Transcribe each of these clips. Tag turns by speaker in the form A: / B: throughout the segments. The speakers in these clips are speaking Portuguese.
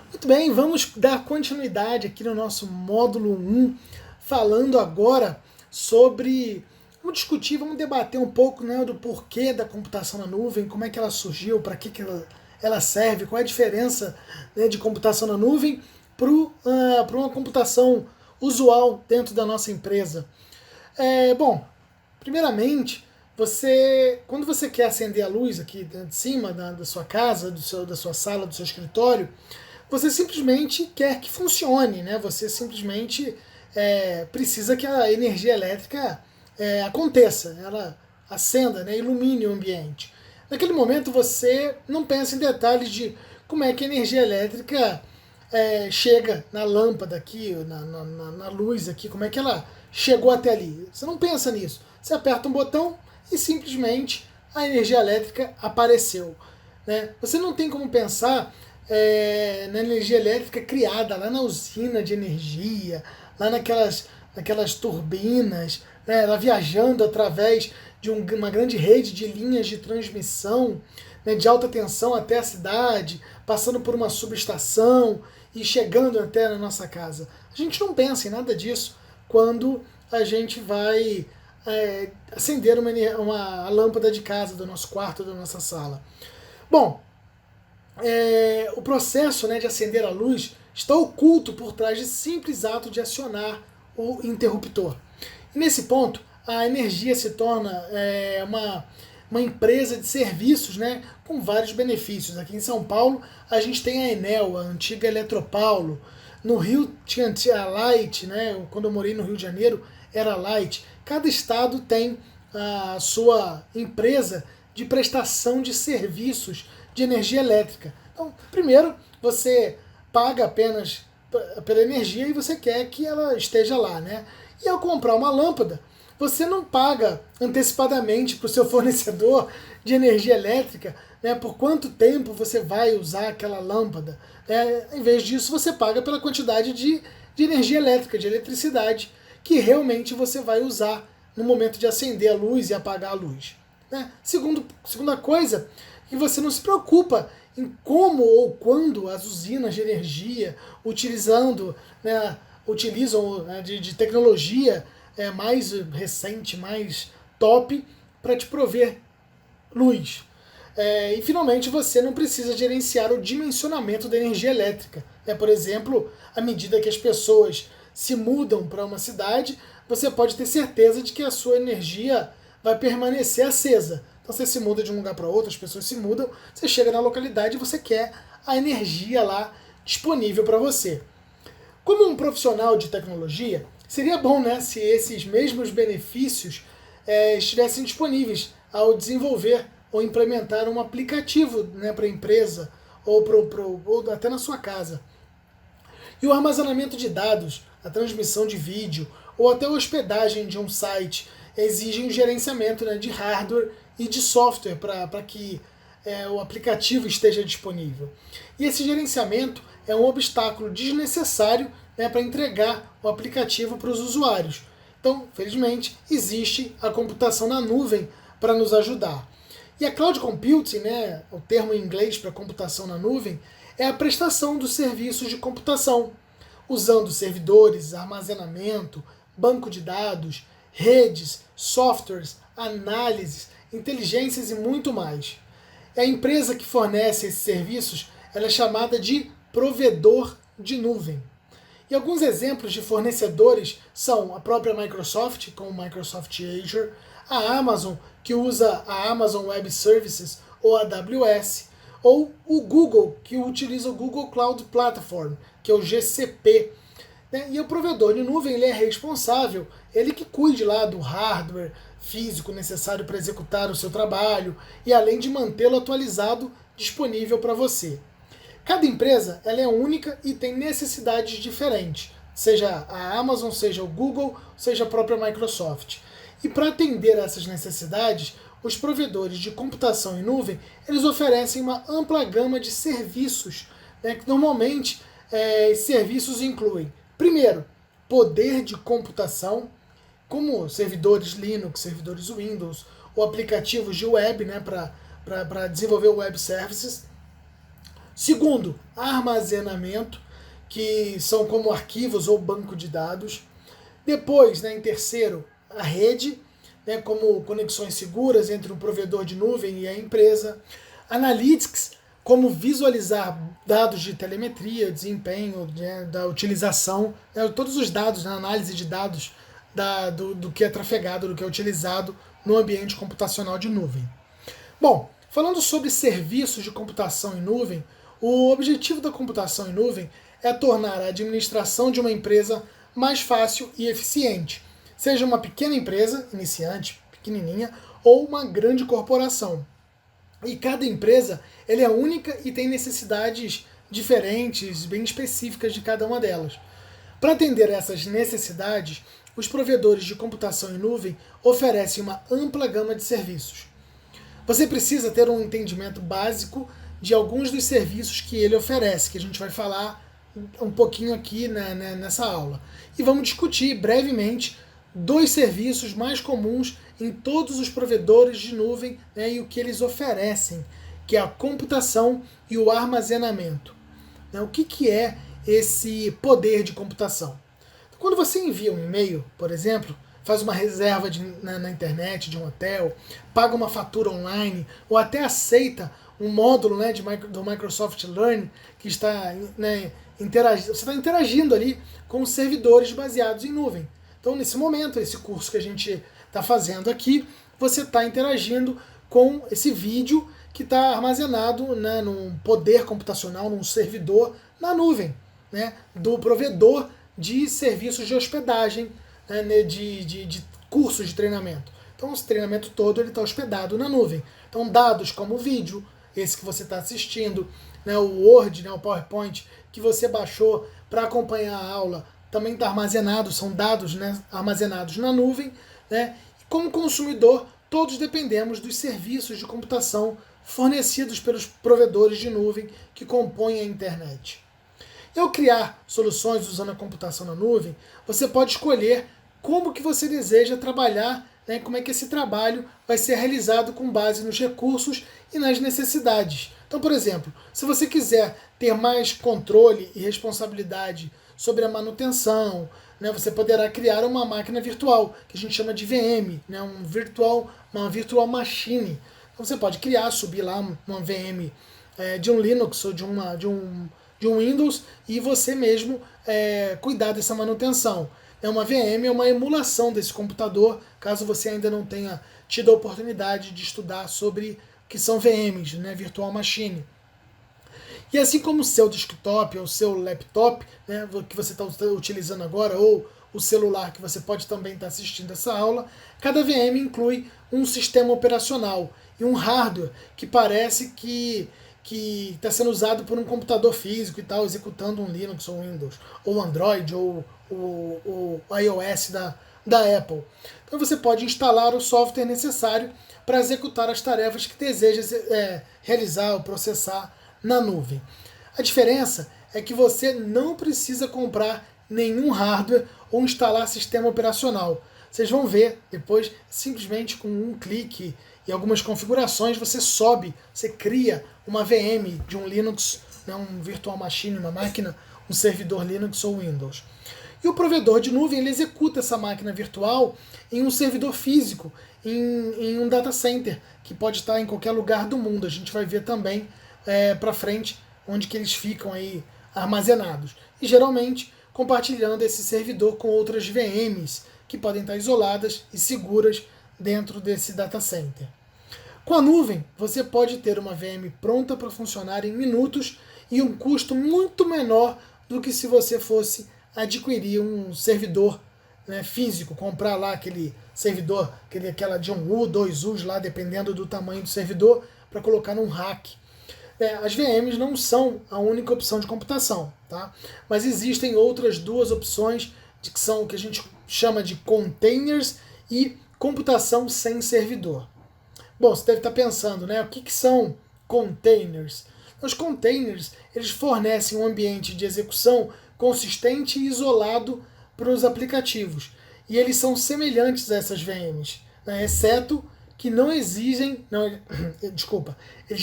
A: Muito bem, vamos dar continuidade aqui no nosso módulo 1, falando agora sobre. Vamos discutir, vamos debater um pouco, né, do porquê da computação na nuvem, como é que ela surgiu, para que ela serve, qual é a diferença, né, de computação na nuvem para uma computação usual dentro da nossa empresa. Bom, primeiramente, quando você quer acender a luz aqui de cima da sua casa, da sua sala, do seu escritório, você simplesmente quer que funcione, né? Você simplesmente precisa que a energia elétrica aconteça, ela acenda, né? Ilumine o ambiente. Naquele momento você não pensa em detalhes de como é que a energia elétrica chega na lâmpada aqui, na luz aqui, como é que ela chegou até ali. Você não pensa nisso. Você aperta um botão e simplesmente a energia elétrica apareceu. Né? Você não tem como pensar na energia elétrica criada lá na usina de energia, lá naquelas turbinas, né? Ela viajando através de uma grande rede de linhas de transmissão, né, de alta tensão até a cidade, passando por uma subestação e chegando até na nossa casa. A gente não pensa em nada disso quando a gente vai acender uma lâmpada de casa, do nosso quarto, da nossa sala. Bom, o processo, né, de acender a luz está oculto por trás de simples ato de acionar o interruptor. E nesse ponto, a energia se torna uma empresa de serviços, né, com vários benefícios. Aqui em São Paulo, a gente tem a Enel, a antiga Eletropaulo. No Rio tinha a Light, né, quando eu morei no Rio de Janeiro, era a Light. Cada estado tem a sua empresa de prestação de serviços de energia elétrica. Então, primeiro, você paga apenas pela energia e você quer que ela esteja lá, né? E ao comprar uma lâmpada, você não paga antecipadamente para o seu fornecedor de energia elétrica, né, por quanto tempo você vai usar aquela lâmpada. Em vez disso, você paga pela quantidade de energia elétrica, de eletricidade, que realmente você vai usar no momento de acender a luz e apagar a luz. Né? Segunda coisa, que você não se preocupa em como ou quando as usinas de energia utilizam né, de tecnologia mais recente, mais top, para te prover luz. E finalmente você não precisa gerenciar o dimensionamento da energia elétrica. Por exemplo, à medida que as pessoas se mudam para uma cidade, você pode ter certeza de que a sua energia vai permanecer acesa. Então você se muda de um lugar para outro, as pessoas se mudam, você chega na localidade e você quer a energia lá disponível para você. Como um profissional de tecnologia, seria bom, né, se esses mesmos benefícios estivessem disponíveis ao desenvolver ou implementar um aplicativo, né, para a empresa ou até na sua casa. E o armazenamento de dados, a transmissão de vídeo ou até a hospedagem de um site exigem o gerenciamento, né, de hardware e de software para que o aplicativo esteja disponível. E esse gerenciamento é um obstáculo desnecessário, né, para entregar o aplicativo para os usuários. Então, felizmente, existe a computação na nuvem para nos ajudar. E a cloud computing, né, o termo em inglês para computação na nuvem, é a prestação dos serviços de computação, usando servidores, armazenamento, banco de dados, redes, softwares, análises, inteligências e muito mais. A empresa que fornece esses serviços ela é chamada de provedor de nuvem. E alguns exemplos de fornecedores são a própria Microsoft, com o Microsoft Azure, a Amazon, que usa a Amazon Web Services ou a AWS, ou o Google, que utiliza o Google Cloud Platform, que é o GCP. E o provedor de nuvem ele é responsável, ele que cuide lá do hardware físico necessário para executar o seu trabalho e além de mantê-lo atualizado, disponível para você. Cada empresa ela é única e tem necessidades diferentes, seja a Amazon, seja o Google, seja a própria Microsoft. E para atender a essas necessidades, os provedores de computação em nuvem eles oferecem uma ampla gama de serviços, né, que normalmente esses serviços incluem, primeiro, poder de computação, como servidores Linux, servidores Windows, ou aplicativos de web, né, para desenvolver web services. Segundo, armazenamento, que são como arquivos ou banco de dados. Depois, né, em terceiro, a rede, né, como conexões seguras entre o provedor de nuvem e a empresa. Analytics, como visualizar dados de telemetria, desempenho, né, da utilização, né, todos os dados, na análise de dados do que é trafegado, do que é utilizado no ambiente computacional de nuvem. Bom, falando sobre serviços de computação em nuvem, o objetivo da computação em nuvem é tornar a administração de uma empresa mais fácil e eficiente, seja uma pequena empresa, iniciante, pequenininha, ou uma grande corporação. E cada empresa ela é única e tem necessidades diferentes, bem específicas de cada uma delas. Para atender essas necessidades, os provedores de computação em nuvem oferecem uma ampla gama de serviços. Você precisa ter um entendimento básico de alguns dos serviços que ele oferece, que a gente vai falar um pouquinho aqui nessa aula. E vamos discutir brevemente dois serviços mais comuns em todos os provedores de nuvem, né, e o que eles oferecem, que é a computação e o armazenamento. O que é esse poder de computação? Quando você envia um e-mail, por exemplo, faz uma reserva na internet de um hotel, paga uma fatura online, ou até aceita um módulo, né, do Microsoft Learn, que está, né, você está interagindo ali com os servidores baseados em nuvem. Então, nesse momento, esse curso que a gente está fazendo aqui, você está interagindo com esse vídeo que está armazenado, né, num poder computacional, num servidor na nuvem, né, do provedor de serviços de hospedagem, né, de cursos de treinamento. Então, esse treinamento todo está hospedado na nuvem. Então, dados como o vídeo, esse que você está assistindo, né, o Word, né, o PowerPoint que você baixou para acompanhar a aula, também está armazenado, são dados, né, armazenados na nuvem, né? E como consumidor, todos dependemos dos serviços de computação fornecidos pelos provedores de nuvem que compõem a internet. E ao criar soluções usando a computação na nuvem, você pode escolher como que você deseja trabalhar, né, como é que esse trabalho vai ser realizado com base nos recursos e nas necessidades. Então, por exemplo, se você quiser ter mais controle e responsabilidade sobre a manutenção, né, você poderá criar uma máquina virtual, que a gente chama de VM, né, uma virtual machine. Então você pode criar, subir lá uma VM de um Linux ou de um Windows e você mesmo cuidar dessa manutenção. Uma VM é uma emulação desse computador, caso você ainda não tenha tido a oportunidade de estudar sobre o que são VMs, né, Virtual Machine. E assim como o seu desktop ou o seu laptop, né, que você está utilizando agora, ou o celular que você pode também estar assistindo essa aula, cada VM inclui um sistema operacional e um hardware que parece que está sendo usado por um computador físico e tal, executando um Linux ou Windows, ou Android, ou o iOS da Apple. Então você pode instalar o software necessário para executar as tarefas que deseja realizar ou processar na nuvem. A diferença é que você não precisa comprar nenhum hardware ou instalar sistema operacional. Vocês vão ver depois, simplesmente com um clique e algumas configurações, você cria uma VM de um Linux, né, um Virtual Machine, uma máquina, um servidor Linux ou Windows. E o provedor de nuvem ele executa essa máquina virtual em um servidor físico, em um data center, que pode estar em qualquer lugar do mundo. A gente vai ver também para frente onde que eles ficam aí armazenados. E geralmente compartilhando esse servidor com outras VMs que podem estar isoladas e seguras dentro desse data center. Com a nuvem, você pode ter uma VM pronta para funcionar em minutos e um custo muito menor do que se você fosse adquirir um servidor, né, físico, comprar lá aquele servidor, aquela de 1U, 2Us lá, dependendo do tamanho do servidor, para colocar num rack. As VMs não são a única opção de computação, tá? Mas existem outras duas opções que são o que a gente chama de containers e computação sem servidor. Bom, você deve estar pensando, né? O que são containers? Os containers eles fornecem um ambiente de execução consistente e isolado para os aplicativos. E eles são semelhantes a essas VMs, né? Exceto que eles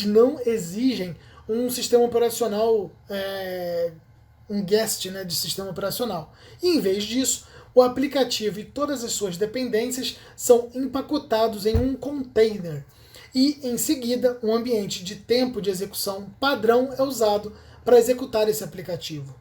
A: não exigem um sistema operacional, um guest, né, de sistema operacional. E em vez disso, o aplicativo e todas as suas dependências são empacotados em um container. E, em seguida, um ambiente de tempo de execução padrão é usado para executar esse aplicativo.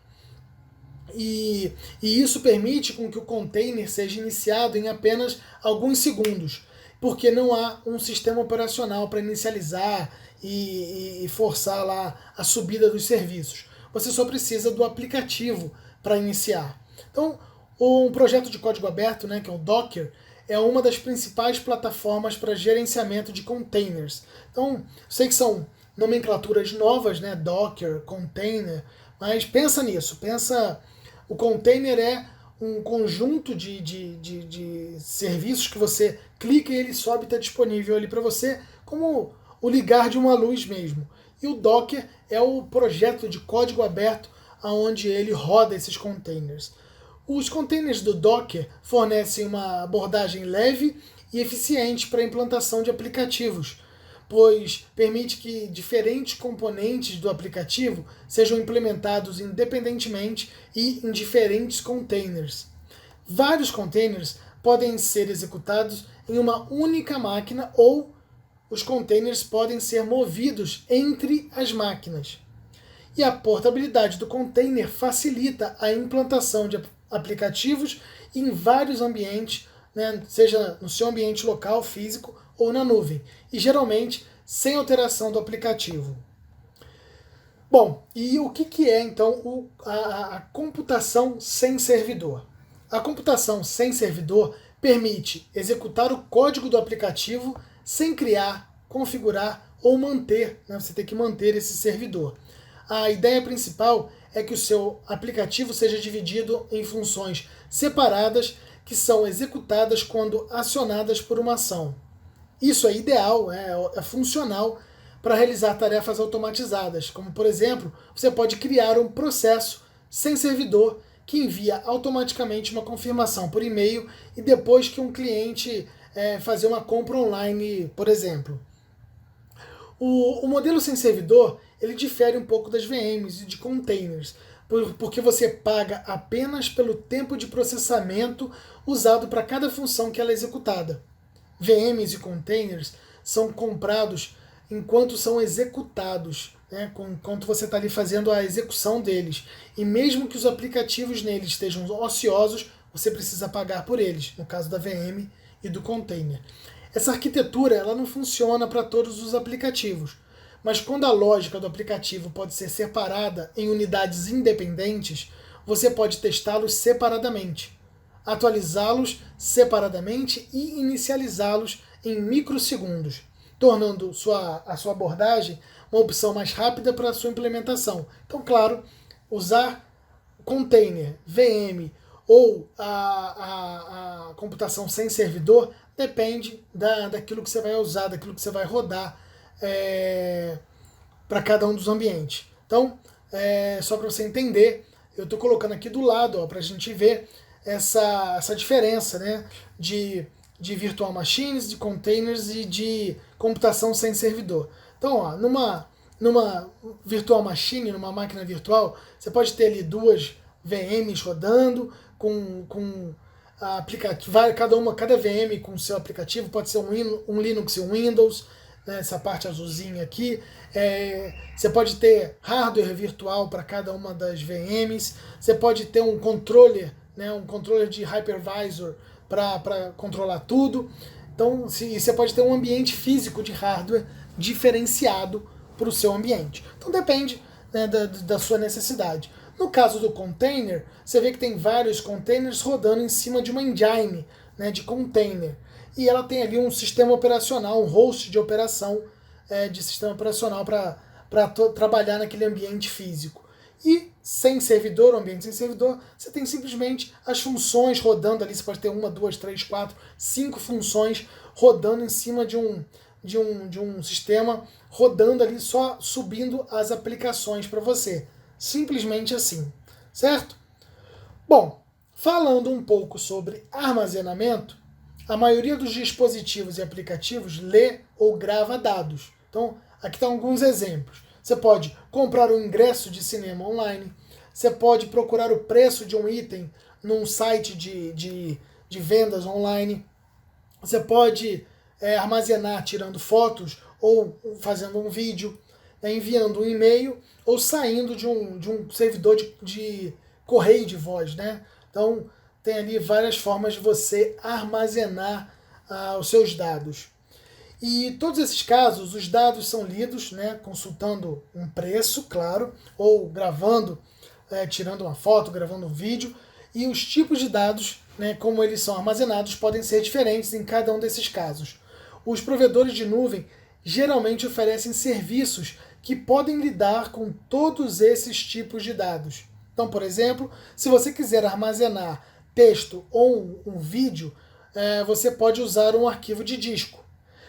A: E isso permite com que o container seja iniciado em apenas alguns segundos, porque não há um sistema operacional para inicializar e forçar lá a subida dos serviços. Você só precisa do aplicativo para iniciar. Então, um projeto de código aberto, né, que é o Docker, é uma das principais plataformas para gerenciamento de containers. Então, sei que são nomenclaturas novas, né, Docker, container, mas pensa nisso, o container é um conjunto de serviços que você clica e ele sobe e está disponível ali para você, como o ligar de uma luz mesmo. E o Docker é o projeto de código aberto onde ele roda esses containers. Os containers do Docker fornecem uma abordagem leve e eficiente para a implantação de aplicativos, pois permite que diferentes componentes do aplicativo sejam implementados independentemente e em diferentes containers. Vários containers podem ser executados em uma única máquina ou os containers podem ser movidos entre as máquinas. E a portabilidade do container facilita a implantação de aplicativos em vários ambientes, né, seja no seu ambiente local, físico ou na nuvem, e geralmente sem alteração do aplicativo. Bom, e o que é então a computação sem servidor? A computação sem servidor permite executar o código do aplicativo sem criar, configurar ou manter, né, você tem que manter esse servidor. A ideia principal é que o seu aplicativo seja dividido em funções separadas que são executadas quando acionadas por uma ação. Isso é ideal, é funcional para realizar tarefas automatizadas, como por exemplo, você pode criar um processo sem servidor que envia automaticamente uma confirmação por e-mail e depois que um cliente fazer uma compra online, por exemplo. O modelo sem servidor ele difere um pouco das VMs e de containers, porque você paga apenas pelo tempo de processamento usado para cada função que ela é executada. VMs e containers são comprados enquanto são executados, né, enquanto você está ali fazendo a execução deles. E mesmo que os aplicativos neles estejam ociosos, você precisa pagar por eles, no caso da VM e do container. Essa arquitetura ela não funciona para todos os aplicativos, mas quando a lógica do aplicativo pode ser separada em unidades independentes, você pode testá-los separadamente, atualizá-los separadamente e inicializá-los em microsegundos, tornando a sua abordagem uma opção mais rápida para a sua implementação. Então, claro, usar container, VM ou a computação sem servidor depende daquilo que você vai usar, daquilo que você vai rodar para cada um dos ambientes. Então, só para você entender, eu estou colocando aqui do lado para a gente ver essa diferença, né, de virtual machines, de containers e de computação sem servidor. Então, ó, numa virtual machine, numa máquina virtual, você pode ter ali duas VMs rodando com aplicativo, cada VM com seu aplicativo, pode ser um Linux e um Windows, né, essa parte azulzinha aqui. Você pode ter hardware virtual para cada uma das VMs, você pode ter um controller, né, um controller de hypervisor para controlar tudo. Então, você pode ter um ambiente físico de hardware diferenciado para o seu ambiente. Então depende, né, da sua necessidade. No caso do container, você vê que tem vários containers rodando em cima de uma engine, né, de container. E ela tem ali um sistema operacional, um host de operação de sistema operacional para trabalhar naquele ambiente físico. E sem servidor, ambiente sem servidor, você tem simplesmente as funções rodando ali. Você pode ter 1, 2, 3, 4, 5 funções rodando em cima de um sistema, rodando ali, só subindo as aplicações para você. Simplesmente assim, certo? Bom, falando um pouco sobre armazenamento, a maioria dos dispositivos e aplicativos lê ou grava dados. Então, aqui estão alguns exemplos. Você pode comprar um ingresso de cinema online. Você pode procurar o preço de um item num site de vendas online. Você pode armazenar tirando fotos ou fazendo um vídeo, enviando um e-mail ou saindo de um servidor de correio de voz, né? Então, tem ali várias formas de você armazenar os seus dados. E todos esses casos, os dados são lidos, né, consultando um preço, claro, ou gravando, tirando uma foto, gravando um vídeo, e os tipos de dados, né, como eles são armazenados, podem ser diferentes em cada um desses casos. Os provedores de nuvem geralmente oferecem serviços que podem lidar com todos esses tipos de dados. Então, por exemplo, se você quiser armazenar texto ou um vídeo, você pode usar um arquivo de disco.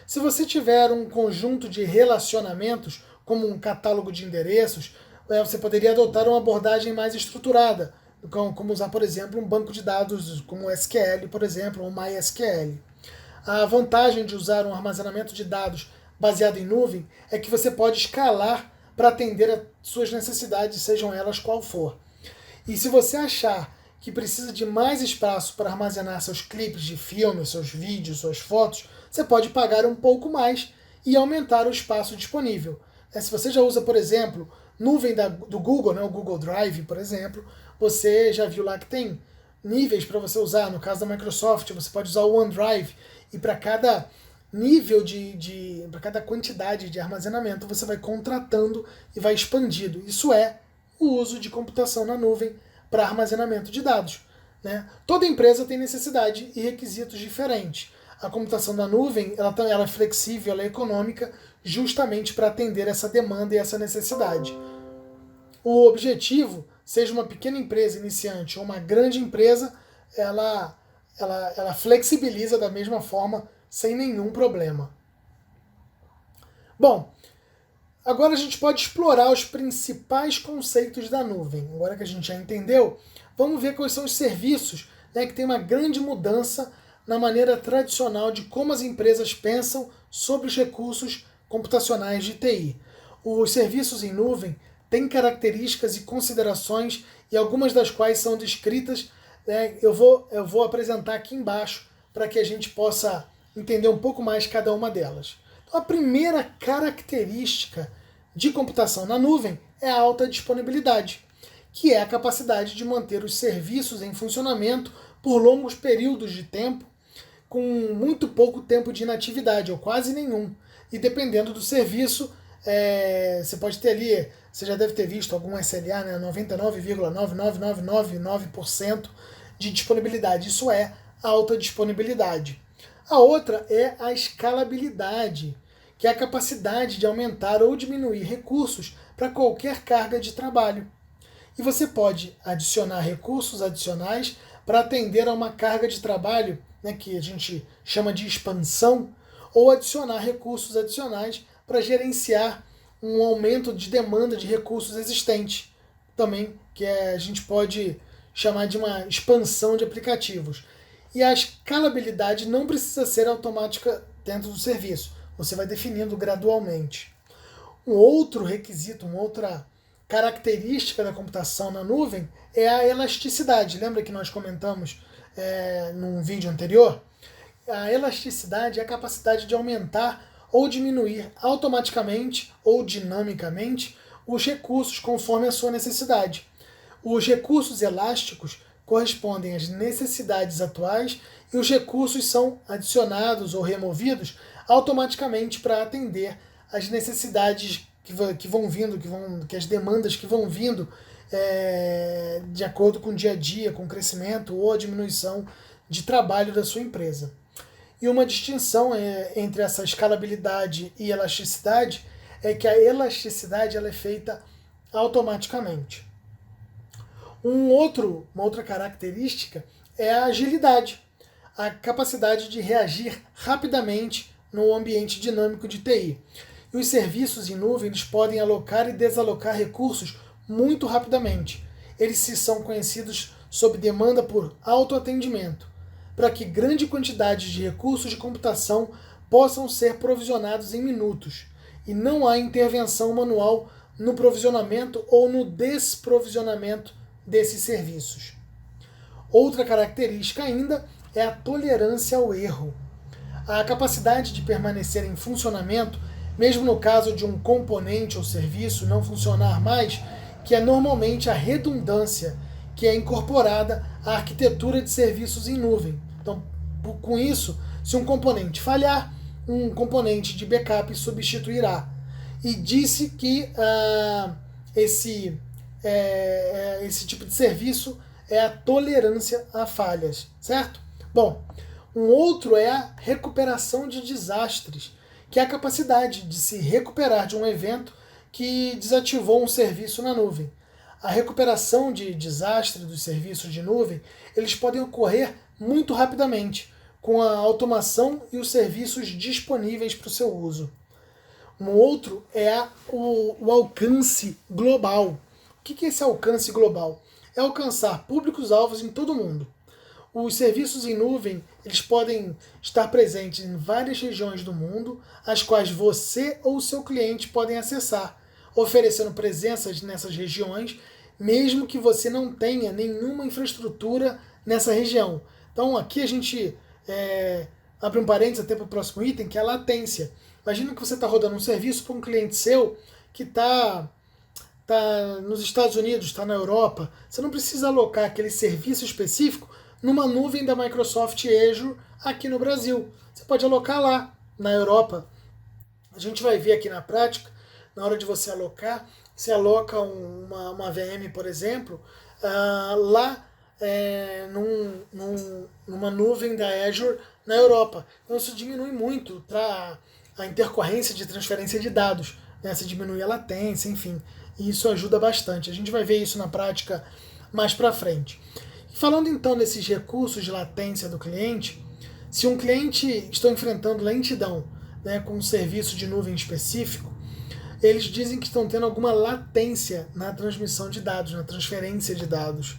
A: Se você tiver um conjunto de relacionamentos, como um catálogo de endereços, você poderia adotar uma abordagem mais estruturada, como usar, por exemplo, um banco de dados como SQL, por exemplo, ou MySQL. A vantagem de usar um armazenamento de dados baseado em nuvem é que você pode escalar para atender às suas necessidades, sejam elas qual for. E se você achar que precisa de mais espaço para armazenar seus clipes de filme, seus vídeos, suas fotos, você pode pagar um pouco mais e aumentar o espaço disponível. Se você já usa, por exemplo, nuvem do Google, né, o Google Drive, por exemplo, você já viu lá que tem níveis para você usar. No caso da Microsoft, você pode usar o OneDrive, e para cada nível para cada quantidade de armazenamento, você vai contratando e vai expandindo. Isso é o uso de computação na nuvem para armazenamento de dados, né? Toda empresa tem necessidade e requisitos diferentes. A computação da nuvem ela é flexível, ela é econômica, justamente para atender essa demanda e essa necessidade. O objetivo, seja uma pequena empresa iniciante ou uma grande empresa, ela flexibiliza da mesma forma, sem nenhum problema. Bom, agora a gente pode explorar os principais conceitos da nuvem. Agora que a gente já entendeu, vamos ver quais são os serviços, né, que tem uma grande mudança na maneira tradicional de como as empresas pensam sobre os recursos computacionais de TI. Os serviços em nuvem têm características e considerações, e algumas das quais são descritas, né, eu vou apresentar aqui embaixo para que a gente possa entender um pouco mais cada uma delas. Então, a primeira característica de computação na nuvem é a alta disponibilidade, que é a capacidade de manter os serviços em funcionamento por longos períodos de tempo, com muito pouco tempo de inatividade, ou quase nenhum. E dependendo do serviço, você pode ter ali, você já deve ter visto algum SLA, né, 99,99999% de disponibilidade. Isso é alta disponibilidade. A outra é a escalabilidade, que é a capacidade de aumentar ou diminuir recursos para qualquer carga de trabalho. E você pode adicionar recursos adicionais para atender a uma carga de trabalho, né, que a gente chama de expansão, ou adicionar recursos adicionais para gerenciar um aumento de demanda de recursos existentes, também que a gente pode chamar de uma expansão de aplicativos. E a escalabilidade não precisa ser automática dentro do serviço, você vai definindo gradualmente. Um outro requisito, uma outra característica da computação na nuvem é a elasticidade. Lembra que nós comentamos num vídeo anterior? A elasticidade é a capacidade de aumentar ou diminuir automaticamente ou dinamicamente os recursos conforme a sua necessidade. Os recursos elásticos correspondem às necessidades atuais e os recursos são adicionados ou removidos automaticamente para atender às necessidades que vão vindo, que as demandas que vão vindo de acordo com o dia a dia, com o crescimento ou a diminuição de trabalho da sua empresa. E uma distinção entre essa escalabilidade e elasticidade é que a elasticidade ela é feita automaticamente. Uma outra característica é a agilidade, a capacidade de reagir rapidamente no ambiente dinâmico de TI. E os serviços em nuvem eles podem alocar e desalocar recursos muito rapidamente. Eles são conhecidos sob demanda por autoatendimento, para que grande quantidade de recursos de computação possam ser provisionados em minutos, e não há intervenção manual no provisionamento ou no desprovisionamento desses serviços. Outra característica ainda é a tolerância ao erro. A capacidade de permanecer em funcionamento, mesmo no caso de um componente ou serviço não funcionar mais, que é normalmente a redundância, que é incorporada à arquitetura de serviços em nuvem. Então, com isso, se um componente falhar, um componente de backup substituirá. E disse que esse tipo de serviço é a tolerância a falhas, certo? Bom, um outro é a recuperação de desastres, que é a capacidade de se recuperar de um evento que desativou um serviço na nuvem. A recuperação de desastre dos serviços de nuvem, eles podem ocorrer muito rapidamente, com a automação e os serviços disponíveis para o seu uso. Um outro é o alcance global. O que é esse alcance global? É alcançar públicos-alvos em todo o mundo. Os serviços em nuvem, eles podem estar presentes em várias regiões do mundo, as quais você ou o seu cliente podem acessar, oferecendo presenças nessas regiões, mesmo que você não tenha nenhuma infraestrutura nessa região. Então aqui a gente abre um parênteses até para o próximo item, que é a latência. Imagina que você está rodando um serviço para um cliente seu que está nos Estados Unidos, está na Europa. Você não precisa alocar aquele serviço específico numa nuvem da Microsoft Azure aqui no Brasil. Você pode alocar lá, na Europa. A gente vai ver aqui na prática, na hora de você alocar, você aloca uma VM, por exemplo, lá numa nuvem da Azure na Europa. Então isso diminui muito a intercorrência de transferência de dados, né? Você diminui a latência, enfim, e isso ajuda bastante. A gente vai ver isso na prática mais para frente. Falando então desses recursos de latência do cliente, se um cliente está enfrentando lentidão, né, com um serviço de nuvem específico, eles dizem que estão tendo alguma latência na transmissão de dados, na transferência de dados.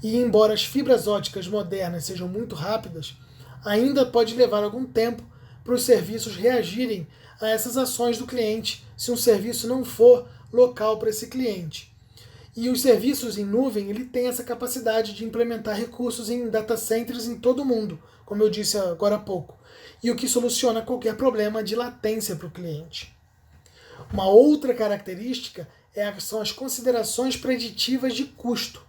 A: E embora as fibras óticas modernas sejam muito rápidas, ainda pode levar algum tempo para os serviços reagirem a essas ações do cliente, se um serviço não for local para esse cliente. E os serviços em nuvem, ele tem essa capacidade de implementar recursos em data centers em todo o mundo, como eu disse agora há pouco, e o que soluciona qualquer problema de latência para o cliente. Uma outra característica são as considerações preditivas de custo.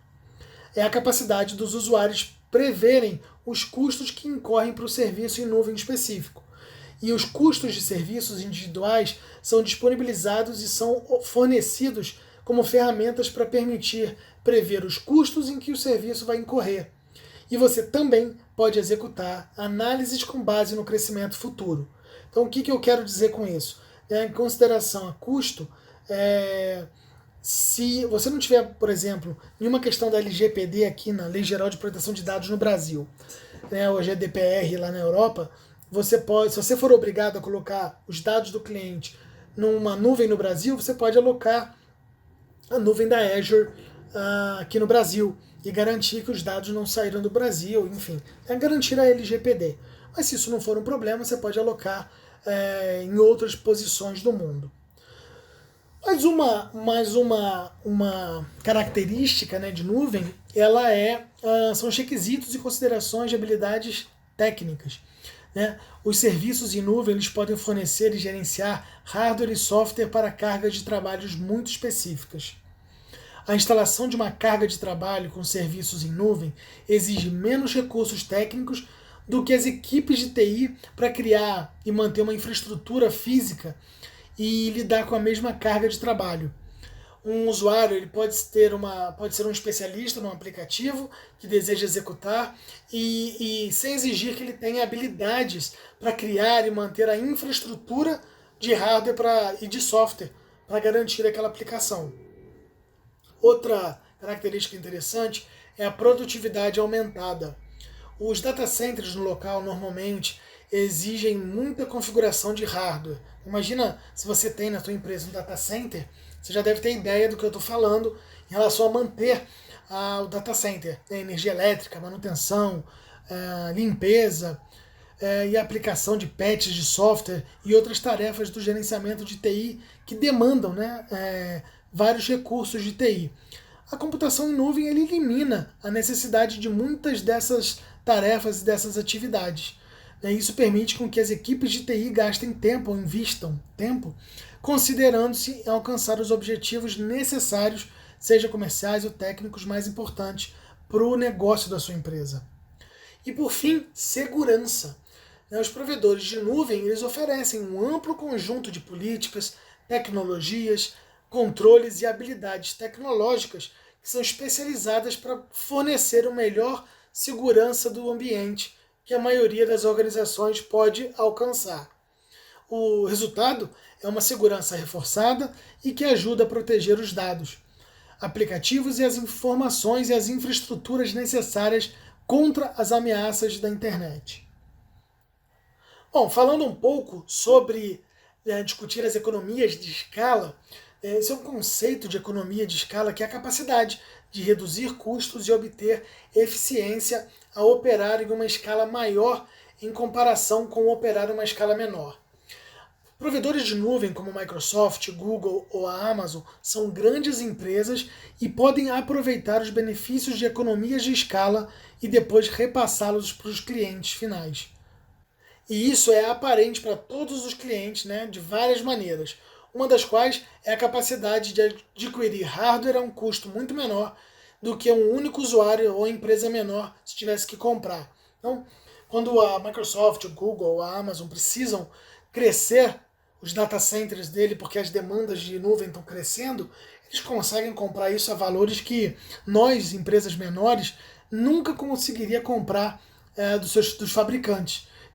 A: É a capacidade dos usuários preverem os custos que incorrem para o serviço em nuvem específico. E os custos de serviços individuais são disponibilizados e são fornecidos como ferramentas para permitir prever os custos em que o serviço vai incorrer. E você também pode executar análises com base no crescimento futuro. Então, o que eu quero dizer com isso? Em consideração a custo, se você não tiver, por exemplo, nenhuma questão da LGPD aqui na Lei Geral de Proteção de Dados no Brasil, né, ou GDPR lá na Europa, você pode, se você for obrigado a colocar os dados do cliente numa nuvem no Brasil, você pode alocar a nuvem da Azure aqui no Brasil e garantir que os dados não saíram do Brasil, enfim, garantir a LGPD. Mas se isso não for um problema, você pode alocar em outras posições do mundo. Mais uma característica, né, de nuvem, ela são os requisitos e considerações de habilidades técnicas. Né? Os serviços em nuvem eles podem fornecer e gerenciar hardware e software para cargas de trabalhos muito específicas. A instalação de uma carga de trabalho com serviços em nuvem exige menos recursos técnicos do que as equipes de TI para criar e manter uma infraestrutura física e lidar com a mesma carga de trabalho. Um usuário ele pode ser um especialista num aplicativo que deseja executar e sem exigir que ele tenha habilidades para criar e manter a infraestrutura de hardware e de software para garantir aquela aplicação. Outra característica interessante é a produtividade aumentada. Os data centers no local normalmente exigem muita configuração de hardware. Imagina se você tem na sua empresa um data center, você já deve ter ideia do que eu estou falando em relação a manter o data center, né? Energia elétrica, manutenção, limpeza e aplicação de patches de software e outras tarefas do gerenciamento de TI que demandam, né, vários recursos de TI. A computação em nuvem ele elimina a necessidade de muitas dessas tarefas e dessas atividades. Isso permite com que as equipes de TI gastem tempo ou invistam tempo considerando-se em alcançar os objetivos necessários, seja comerciais ou técnicos, mais importantes para o negócio da sua empresa. E por fim, segurança. Os provedores de nuvem eles oferecem um amplo conjunto de políticas, tecnologias, controles e habilidades tecnológicas que são especializadas para fornecer uma melhor segurança do ambiente que a maioria das organizações pode alcançar. O resultado é uma segurança reforçada e que ajuda a proteger os dados, aplicativos e as informações e as infraestruturas necessárias contra as ameaças da internet. Bom, falando um pouco sobre discutir as economias de escala, esse é um conceito de economia de escala que é a capacidade de reduzir custos e obter eficiência ao operar em uma escala maior em comparação com operar em uma escala menor. Provedores de nuvem como Microsoft, Google ou a Amazon são grandes empresas e podem aproveitar os benefícios de economias de escala e depois repassá-los para os clientes finais. E isso é aparente para todos os clientes, de várias maneiras. Uma das quais é a capacidade de adquirir hardware a um custo muito menor do que um único usuário ou empresa menor se tivesse que comprar. Então, quando a Microsoft, o Google ou a Amazon precisam crescer os data centers dele porque as demandas de nuvem estão crescendo, eles conseguem comprar isso a valores que nós, empresas menores, nunca conseguiria comprar dos fabricantes.